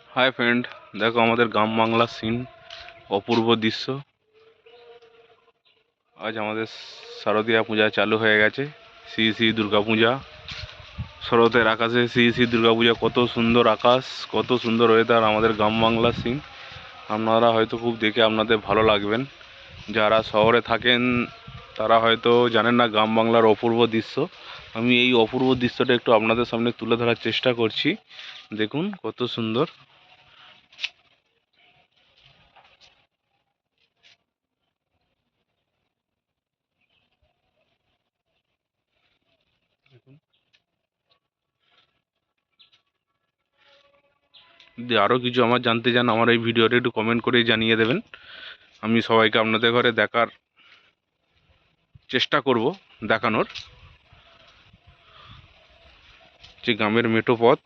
Hi friend, দেখো আমাদের গ্রাম বাংলার সিন, অপূর্ব দৃশ্য। আজ আমাদের শারদীয়া পূজা চালু হয়ে গেছে। শ্রী শ্রী দুর্গা পূজা, শরতের আকাশে শ্রী শ্রী দুর্গা পূজা। কত সুন্দর আকাশ, কত সুন্দর ওয়েদার আমাদের গ্রাম বাংলার সিন। আপনারা হয়তো খুব দেখে আপনাদের ভালো লাগবেন। যারা শহরে থাকেন তারা হয়তো জানেন না গ্রাম বাংলার অপূর্ব দৃশ্য। আমি এই অপূর্ব দৃশ্যটা একটু আপনাদের সামনে তুলে ধরার চেষ্টা করছি। দেখুন কত সুন্দর। যদি আরও কিছু আমার জানতে চান, আমার এই ভিডিওটা একটু কমেন্ট করে জানিয়ে দেবেন। আমি সবাইকে আপনাদের ঘরে দেখার চেষ্টা করব, দেখানোর যে গ্রামের মেঠো পথ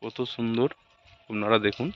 কত সুন্দর, আপনারা দেখুন।